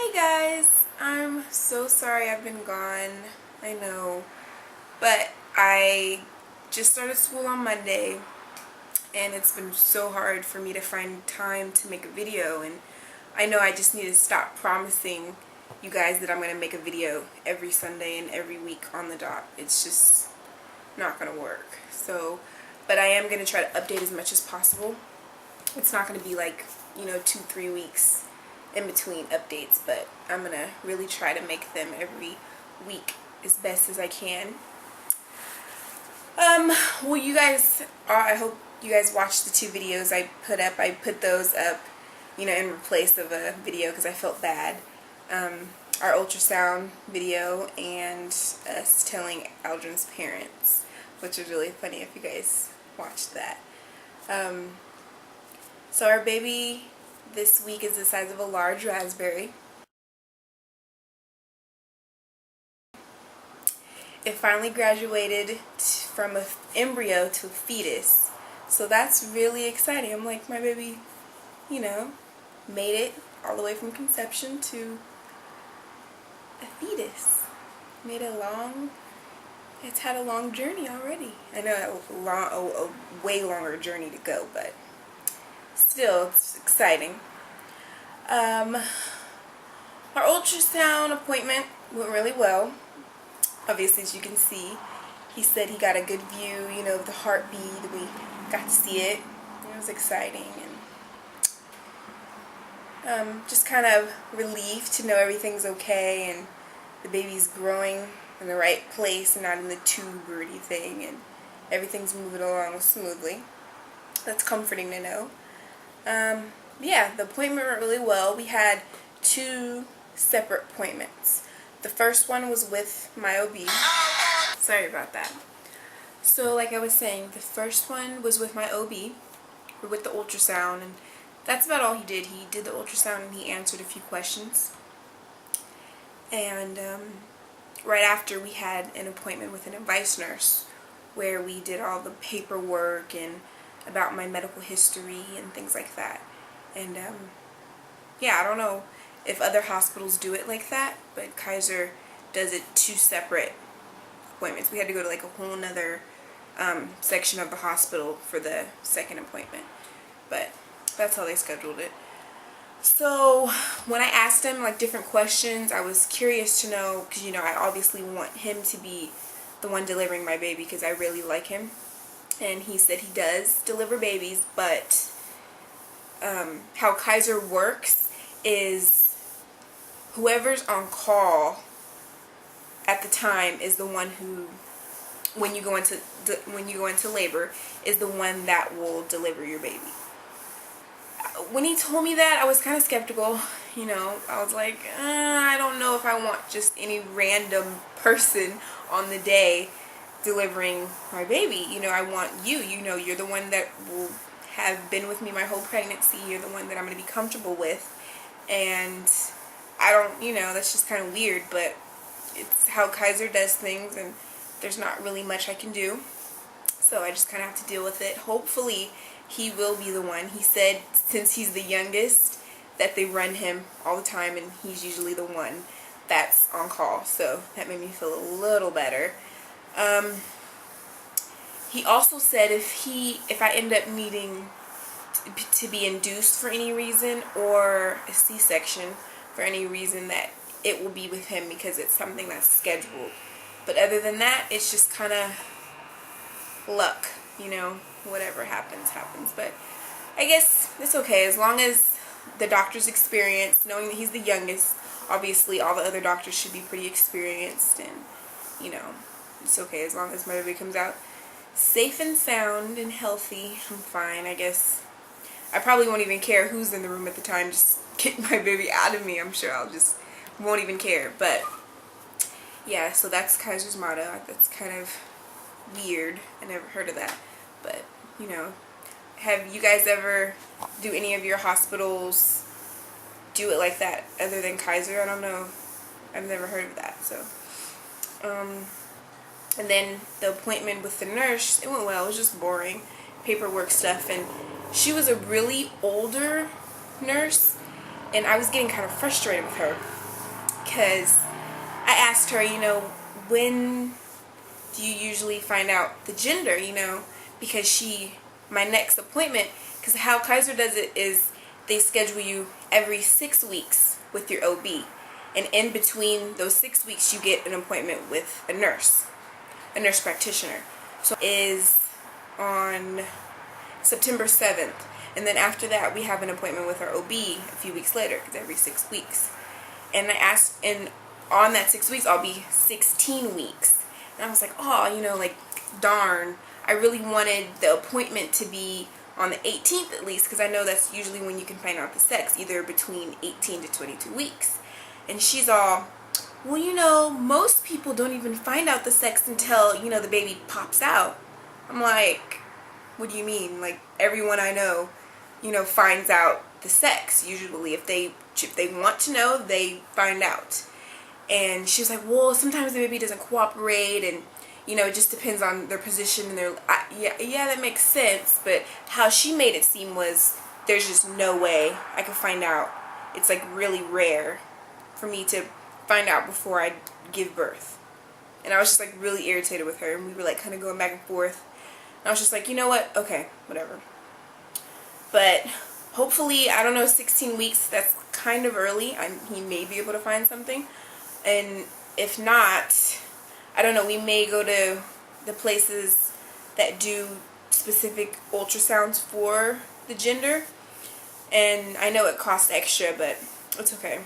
Hey guys, I'm so sorry I've been gone, I know, but I just started school on Monday and it's been so hard for me to find time to make a video, and I know I just need to stop promising you guys that I'm going to make a video every Sunday and every week on the dot. It's just not going to work. But I am going to try to update as much as possible. It's not going to be like, 2-3 weeks in between updates, but I'm going to really try to make them every week as best as I can. Well, you guys, I hope you guys watched the 2 videos I put up. I put those up, in place of a video because I felt bad. Our ultrasound video and us telling Aldrin's parents, which is really funny if you guys watched that. So our baby this week is the size of a large raspberry. It finally graduated from an embryo to a fetus. So that's really exciting. I'm like, my baby, made it all the way from conception to a fetus. It's had a long journey already. I know a way longer journey to go, but still, it's exciting. Our ultrasound appointment went really well. Obviously, as you can see, he said he got a good view, of the heartbeat. We got to see it. It was exciting, and just kind of relieved to know everything's okay and the baby's growing in the right place and not in the tube or anything, and everything's moving along smoothly. That's comforting to know. Yeah, the appointment went really well. We had 2 separate appointments. The first one was with my OB. Sorry about that. So like I was saying, the first one was with my OB, or with the ultrasound, and that's about all he did. He did the ultrasound and he answered a few questions. And right after, we had an appointment with an advice nurse where we did all the paperwork and about my medical history and things like that. And yeah, I don't know if other hospitals do it like that, but Kaiser does it 2 separate appointments. We had to go to like a whole nother section of the hospital for the second appointment, but that's how they scheduled it. So when I asked him like different questions, I was curious to know, because I obviously want him to be the one delivering my baby because I really like him, and he said he does deliver babies, but how Kaiser works is whoever's on call at the time is the one who, when you go into labor, is the one that will deliver your baby. When he told me that, I was kind of skeptical. I was like, I don't know if I want just any random person on the day delivering my baby. I want you. You're the one that will have been with me my whole pregnancy. You're the one that I'm going to be comfortable with. And I don't, that's just kind of weird, but it's how Kaiser does things, and there's not really much I can do. So I just kind of have to deal with it. Hopefully, he will be the one. He said since he's the youngest that they run him all the time, and he's usually the one that's on call. So that made me feel a little better. He also said if I end up needing to be induced for any reason, or a C-section for any reason, that it will be with him because it's something that's scheduled. But other than that, it's just kind of luck, whatever happens, happens. But I guess it's okay as long as the doctor's experienced, knowing that he's the youngest. Obviously, all the other doctors should be pretty experienced, and, it's okay as long as my baby comes out safe and sound and healthy. I'm fine, I guess. I probably won't even care who's in the room at the time. Just get my baby out of me. I'm sure won't even care. But yeah, so that's Kaiser's motto. That's kind of weird. I never heard of that. But, have you guys ever, do any of your hospitals do it like that other than Kaiser? I don't know. I've never heard of that. So, and then the appointment with the nurse, it went well. It was just boring paperwork stuff, and she was a really older nurse, And I was getting kind of frustrated with her because I asked her, when do you usually find out the gender, because my next appointment, because how Kaiser does it is they schedule you every 6 weeks with your OB. And in between those 6 weeks, you get an appointment with a nurse practitioner. So it is on September 7th. And then after that, we have an appointment with our OB a few weeks later, because every 6 weeks. And I asked, and on that 6 weeks, I'll be 16 weeks. And I was like, oh, darn. I really wanted the appointment to be on the 18th at least, because I know that's usually when you can find out the sex, either between 18 to 22 weeks. And she's all, well, most people don't even find out the sex until, the baby pops out. I'm like, what do you mean? Like, everyone I know, finds out the sex usually. If they want to know, they find out. And she was like, well, sometimes the baby doesn't cooperate, and it just depends on their position and their yeah, that makes sense. But how she made it seem was there's just no way I could find out. It's like really rare for me to find out before I give birth. And I was just like really irritated with her, and we were like kind of going back and forth. And I was just like, you know what? Okay, whatever. But hopefully, I don't know, 16 weeks, that's kind of early. He may be able to find something. And if not, I don't know, we may go to the places that do specific ultrasounds for the gender. And I know it costs extra, but it's okay.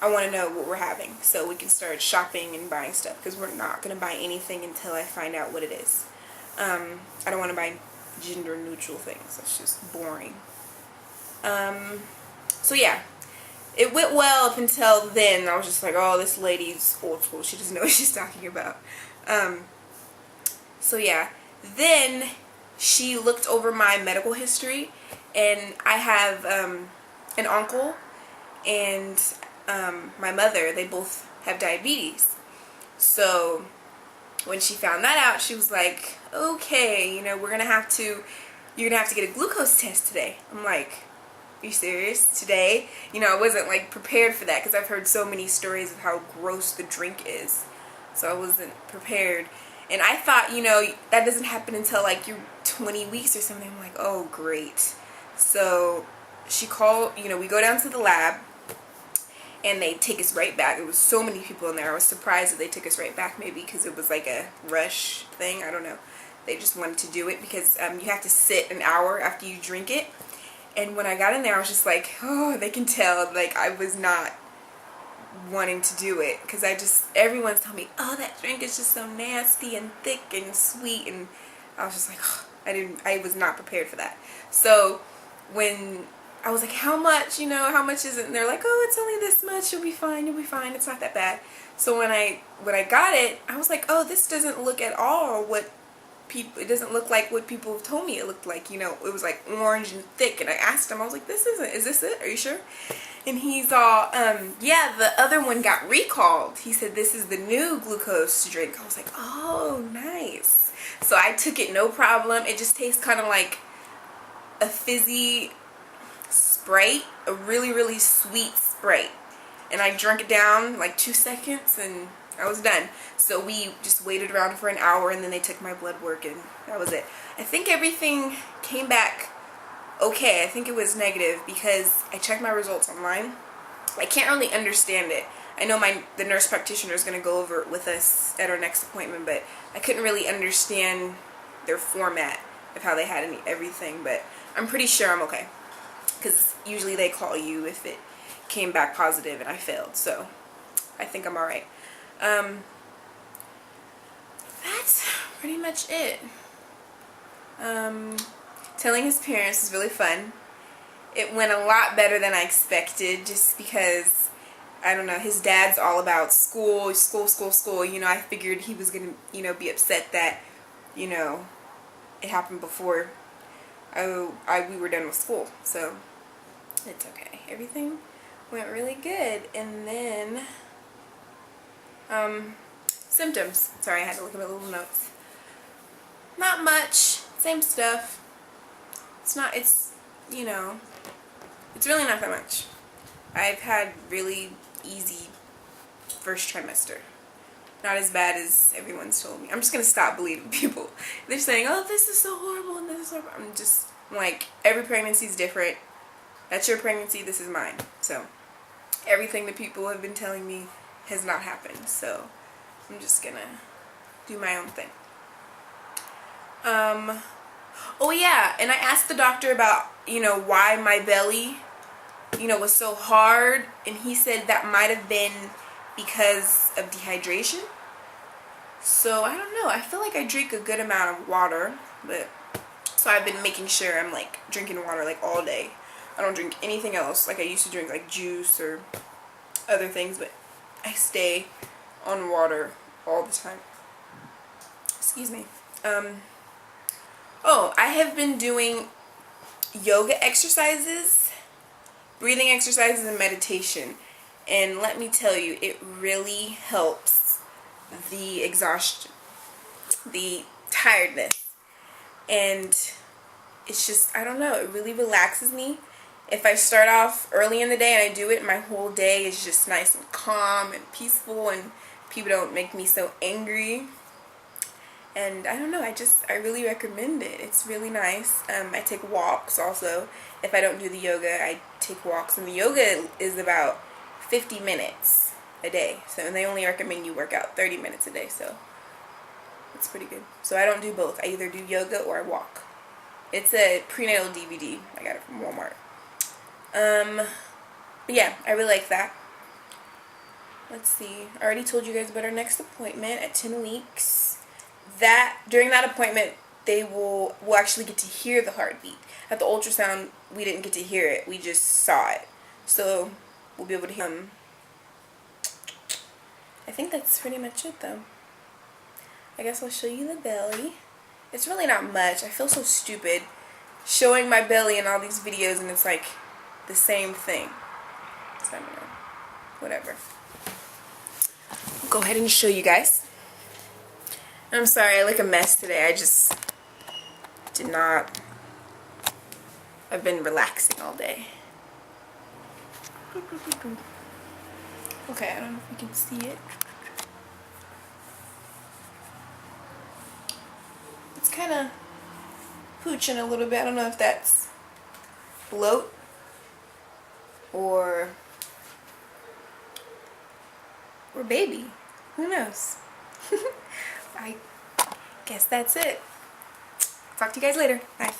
I want to know what we're having so we can start shopping and buying stuff, because we're not going to buy anything until I find out what it is. I don't want to buy gender neutral things. That's just boring. So yeah, it went well up until then. I was just like, oh, this lady's old school. She doesn't know what she's talking about. So yeah, then she looked over my medical history, and I have an uncle and my mother. They both have diabetes. So when she found that out, she was like, okay, you're gonna have to get a glucose test today. I'm like, are you serious? Today? I wasn't like prepared for that, because I've heard so many stories of how gross the drink is. So I wasn't prepared. And I thought, that doesn't happen until like you're 20 weeks or something. I'm like, oh, great. So she called, we go down to the lab, and they take us right back. There was so many people in there. I was surprised that they took us right back, maybe because it was like a rush thing. I don't know. They just wanted to do it because you have to sit an hour after you drink it. And when I got in there, I was just like, oh, they can tell. Like, I was not wanting to do it, because everyone's telling me, oh, that drink is just so nasty and thick and sweet. And I was just like, oh, I was not prepared for that. So when I was like, how much, how much is it? And they're like, oh, it's only this much. You'll be fine. It's not that bad. So when I got it, I was like, oh, this doesn't look at all it doesn't look like what people have told me it looked like. It was like orange and thick. And I asked him, I was like, is this it? Are you sure? And he's all, yeah, the other one got recalled. He said, this is the new glucose drink. I was like, oh, nice. So I took it, no problem. It just tastes kind of like a fizzy Sprite, a really, really sweet Sprite. And I drank it down like 2 seconds, and I was done. So we just waited around for an hour, and then they took my blood work, and that was it. I think everything came back okay. I think it was negative, because I checked my results online. I can't really understand it. I know the nurse practitioner is going to go over it with us at our next appointment, but I couldn't really understand their format of how they had everything. But I'm pretty sure I'm okay, because usually they call you if it came back positive and I failed. So I think I'm alright. That's pretty much it. Telling his parents was really fun. It went a lot better than I expected, just because, I don't know, his dad's all about school. I figured he was going to, be upset that, it happened before we were done with school. So it's okay. Everything went really good. And then symptoms. Sorry, I had to look at my little notes. Not much. Same stuff. It's It's really not that much. I've had really easy first trimester. Not as bad as everyone's told me. I'm just going to stop believing people. They're saying, oh, this is so horrible and this is horrible. I'm like, every pregnancy is different. That's your pregnancy, this is mine. So, everything that people have been telling me has not happened. So, I'm just going to do my own thing. Oh yeah, and I asked the doctor about, why my belly, was so hard. And he said that might have been because of dehydration. So I don't know, I feel like I drink a good amount of water, but so I've been making sure I'm like drinking water like all day. I don't drink anything else like I used to drink, like juice or other things, but I stay on water all the time. Excuse me. Oh, I have been doing yoga exercises, breathing exercises, and meditation. And let me tell you, it really helps the exhaustion, the tiredness. And it's just, I don't know, it really relaxes me. If I start off early in the day and I do it, my whole day is just nice and calm and peaceful, and people don't make me so angry. And I don't know, I really recommend it. It's really nice. I take walks also. If I don't do the yoga, I take walks. And the yoga is about 50 minutes a day. So, and they only recommend you work out 30 minutes a day. So, it's pretty good. So, I don't do both. I either do yoga or I walk. It's a prenatal DVD. I got it from Walmart. But yeah, I really like that. Let's see. I already told you guys about our next appointment at 10 weeks. During that appointment, we'll actually get to hear the heartbeat. At the ultrasound, we didn't get to hear it. We just saw it. So, we'll be able to hear I think that's pretty much it, though. I guess I'll show you the belly. It's really not much. I feel so stupid showing my belly in all these videos, and it's like the same thing. So, I don't know. Whatever. I'll go ahead and show you guys. I'm sorry, I look a mess today. I just did not. I've been relaxing all day. Okay, I don't know if you can see it. It's kind of pooching a little bit. I don't know if that's bloat or baby. Who knows? I guess that's it. Talk to you guys later. Bye.